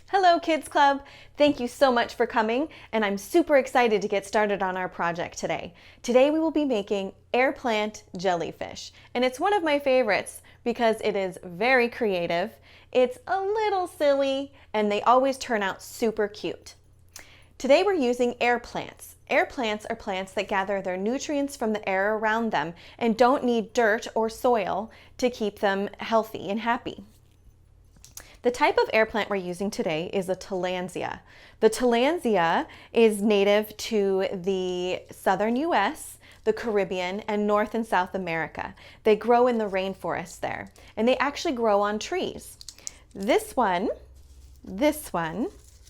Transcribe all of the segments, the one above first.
Hello Kids Club! Thank you so much for coming, and I'm super excited to get started on our project today. Today we will be making Air Plant Jellyfish, and it's one of my favorites because it is very creative, it's a little silly, and they always turn out super cute. Today we're using air plants. Air plants are plants that gather their nutrients from the air around them and don't need dirt or soil to keep them healthy and happy. The type of air plant we're using today is a tillandsia. The tillandsia is native to the southern US, the Caribbean, and North and South America. They grow in the rainforest there, and they actually grow on trees. This one,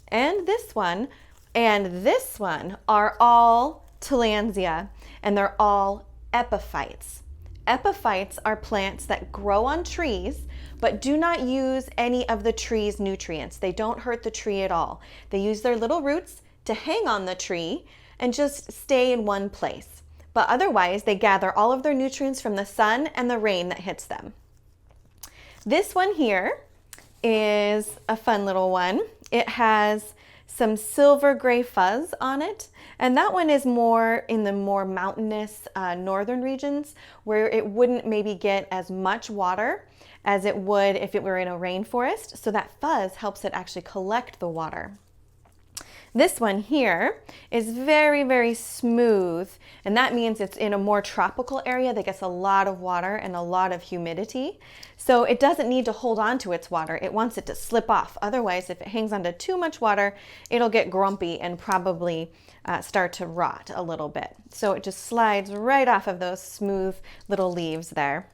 and this one, and this one are all tillandsia, and they're all epiphytes. Epiphytes are plants that grow on trees but do not use any of the tree's nutrients. They don't hurt the tree at all. They use their little roots to hang on the tree and just stay in one place. But otherwise, they gather all of their nutrients from the sun and the rain that hits them. This one here is a fun little one. It has some silver gray fuzz on it, and that one is more in the more mountainous northern regions where it wouldn't maybe get as much water as it would if it were in a rainforest, so that fuzz helps it actually collect the water. This one here is very, very smooth, and that means it's in a more tropical area that gets a lot of water and a lot of humidity. So it doesn't need to hold on to its water. It wants it to slip off. Otherwise, if it hangs onto too much water, it'll get grumpy and probably start to rot a little bit. So it just slides right off of those smooth little leaves there.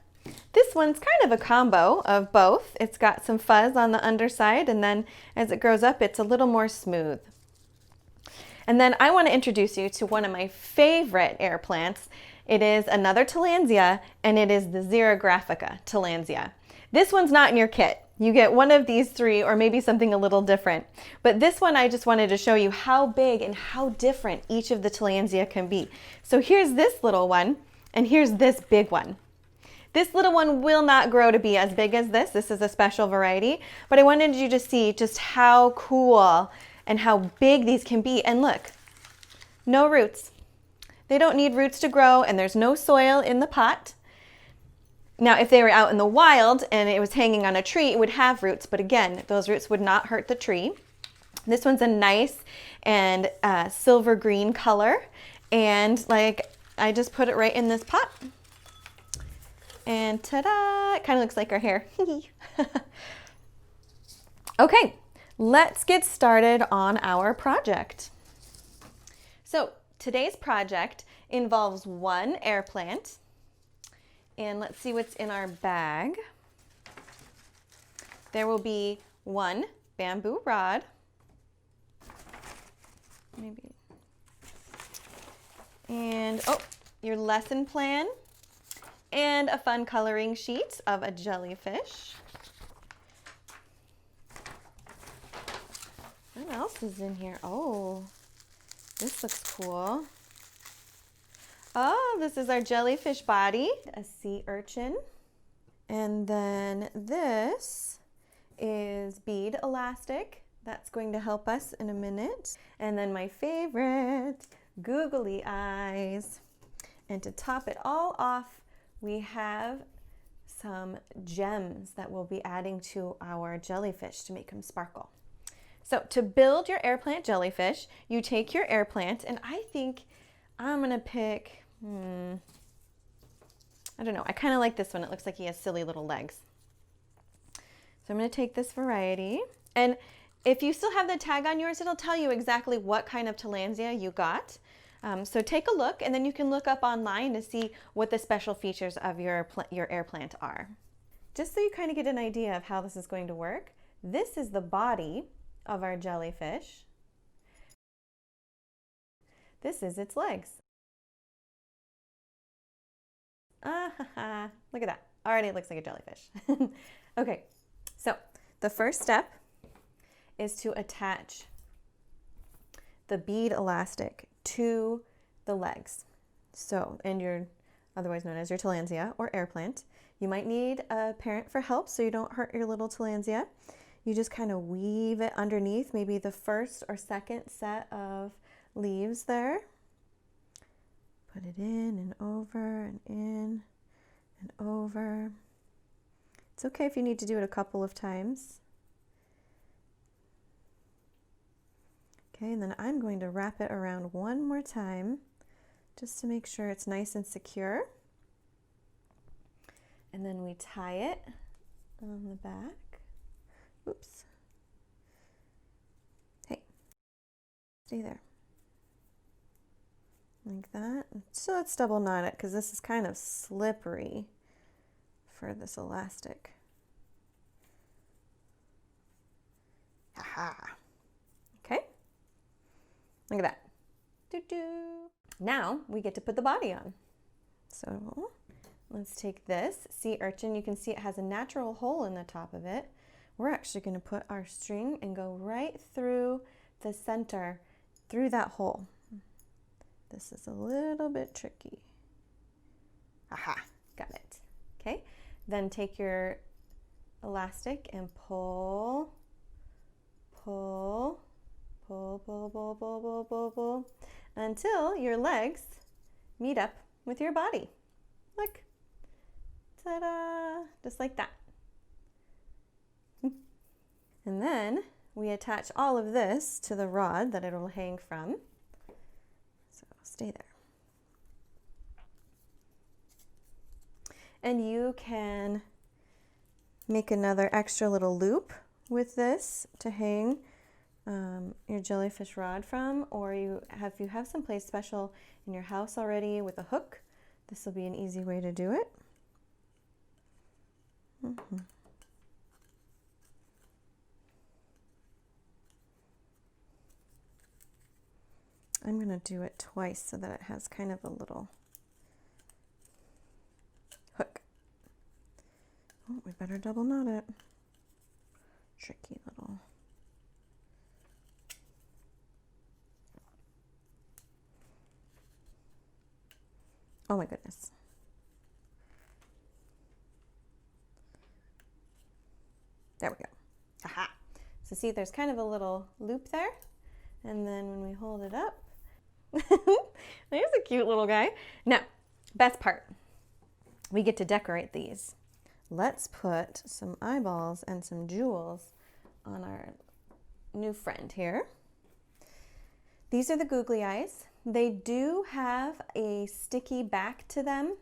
This one's kind of a combo of both. It's got some fuzz on the underside, and then as it grows up, it's a little more smooth. And then I want to introduce you to one of my favorite air plants. It is another tillandsia, and it is the xerographica tillandsia. This one's not in your kit. You get one of these three or maybe something a little different. But this one I just wanted to show you how big and how different each of the tillandsia can be. So here's this little one, and here's this big one. This little one will not grow to be as big as this. This is a special variety, but I wanted you to see just how cool and how big these can be. And look, no roots. They don't need roots to grow, and there's no soil in the pot. Now, if they were out in the wild and it was hanging on a tree, it would have roots, but again, those roots would not hurt the tree. This one's a nice and silver green color, and like I just put it right in this pot. And ta-da, it kind of looks like our hair. Okay, let's get started on our project. So today's project involves one air plant, and let's see what's in our bag. There will be one bamboo rod, maybe, and your lesson plan, and a fun coloring sheet of a jellyfish. What else is in here? Oh, this looks cool. Oh, this is our jellyfish body, a sea urchin. And then this is bead elastic. That's going to help us in a minute. And then my favorite, googly eyes. And to top it all off, we have some gems that we'll be adding to our jellyfish to make them sparkle. So to build your air plant jellyfish, you take your air plant, and I think I'm gonna pick, I don't know, I kind of like this one. It looks like he has silly little legs. So I'm gonna take this variety, and if you still have the tag on yours, it'll tell you exactly what kind of tillandsia you got. So take a look, and then you can look up online to see what the special features of your air plant are. Just so you kind of get an idea of how this is going to work, this is the body of our jellyfish. This is its legs. Look at that. Already it looks like a jellyfish. Okay, so the first step is to attach the bead elastic to the legs. So, and your, otherwise known as your tillandsia or air plant. You might need a parent for help so you don't hurt your little tillandsia. you just kind of weave it underneath, maybe the first or second set of leaves there. Put it in and over and in and over. It's okay if you need to do it a couple of times. Okay, and then I'm going to wrap it around one more time just to make sure it's nice and secure. And then we tie it on the back. Oops. Hey, stay there. Like that. So let's double knot it because this is kind of slippery for this elastic. Aha. Okay. Look at that. Doo-doo. Now we get to put the body on. So let's take this sea urchin. You can see it has a natural hole in the top of it. We're actually going to put our string and go right through the center, through that hole. This is a little bit tricky. Aha, got it. Okay, then take your elastic and pull, pull, pull, pull, pull, pull, pull, pull, pull, until your legs meet up with your body. Look, ta-da, just like that. And then we attach all of this to the rod that it'll hang from. So stay there. And you can make another extra little loop with this to hang your jellyfish rod from, or if you have someplace special in your house already with a hook, this will be an easy way to do it. I'm going to do it twice so that it has kind of a little hook. Oh, we better double knot it. Tricky little. Oh my goodness. There we go. Aha. So see, there's kind of a little loop there. And then when we hold it up, there's a cute little guy. Now, best part, we get to decorate these. Let's put some eyeballs and some jewels on our new friend here. These are the googly eyes. They do have a sticky back to them,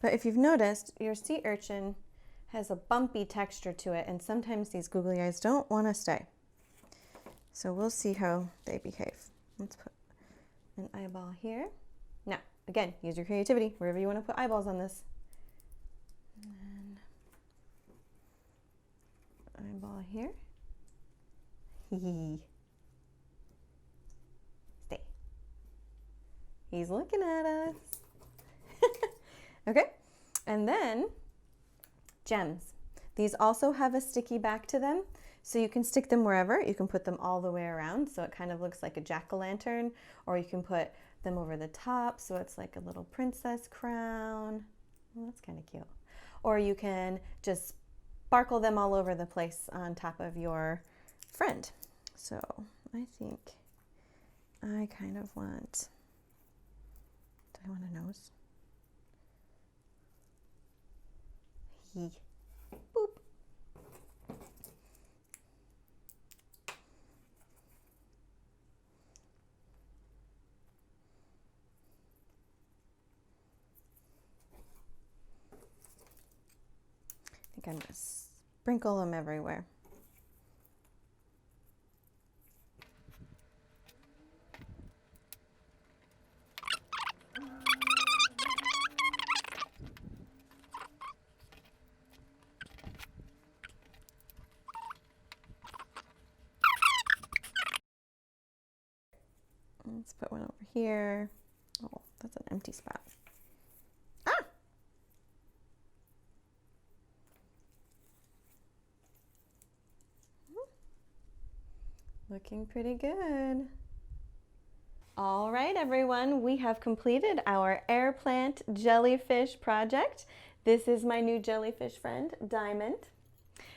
but if you've noticed, your sea urchin has a bumpy texture to it, and sometimes these googly eyes don't want to stay. So we'll see how they behave. Let's put an eyeball here. Now, again, use your creativity wherever you want to put eyeballs on this. And eyeball here. Stay. He's looking at us. Okay, and then gems. These also have a sticky back to them, so you can stick them wherever. You can put them all the way around, so it kind of looks like a jack-o'-lantern, or you can put them over the top, so it's like a little princess crown. Well, that's kind of cute. Or you can just sparkle them all over the place on top of your friend. So I think I kind of want, do I want a nose? Boop. I think I'm going to sprinkle them everywhere. Let's put one over here. Oh, that's an empty spot. Ah! Looking pretty good. All right, everyone, we have completed our Air Plant Jellyfish project. This is my new jellyfish friend, Diamond.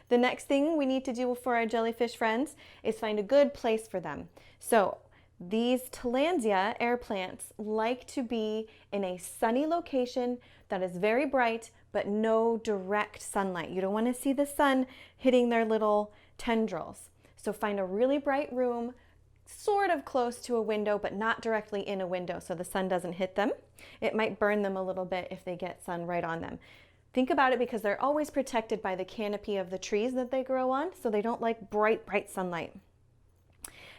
The next thing we need to do for our jellyfish friends is find a good place for them. So these Tillandsia air plants like to be in a sunny location that is very bright, but no direct sunlight. You don't want to see the sun hitting their little tendrils. So find a really bright room, sort of close to a window, but not directly in a window so the sun doesn't hit them. It might burn them a little bit if they get sun right on them. Think about it because they're always protected by the canopy of the trees that they grow on, so they don't like bright, bright sunlight.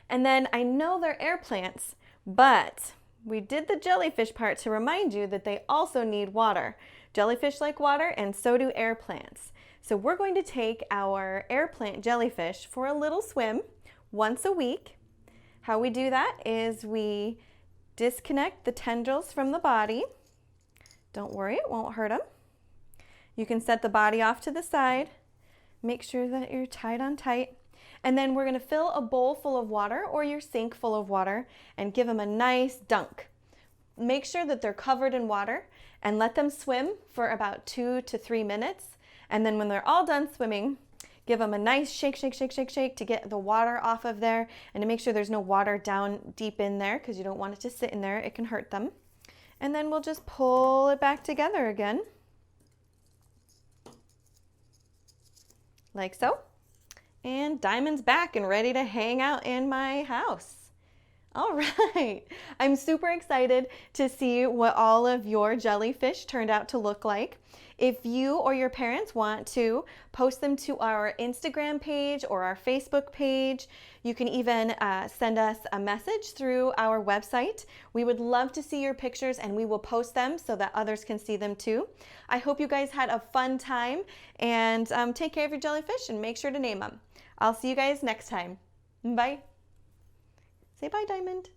And then I know they're air plants, but we did the jellyfish part to remind you that they also need water. Jellyfish like water, and so do air plants. So we're going to take our air plant jellyfish for a little swim once a week. How we do that is we disconnect the tendrils from the body. Don't worry, it won't hurt them. You can set the body off to the side. Make sure that you're tied on tight. And then we're going to fill a bowl full of water or your sink full of water and give them a nice dunk. Make sure that they're covered in water and let them swim for about 2 to 3 minutes. And then when they're all done swimming, give them a nice shake, shake, shake, shake, shake to get the water off of there and to make sure there's no water down deep in there because you don't want it to sit in there. It can hurt them. And then we'll just pull it back together again. Like so. And Diamond's back and ready to hang out in my house. All right, I'm super excited to see what all of your jellyfish turned out to look like. If you or your parents want to post them to our Instagram page or our Facebook page, you can even send us a message through our website. We would love to see your pictures and we will post them so that others can see them too. I hope you guys had a fun time and take care of your jellyfish and make sure to name them. I'll see you guys next time. Bye. Say bye, Diamond.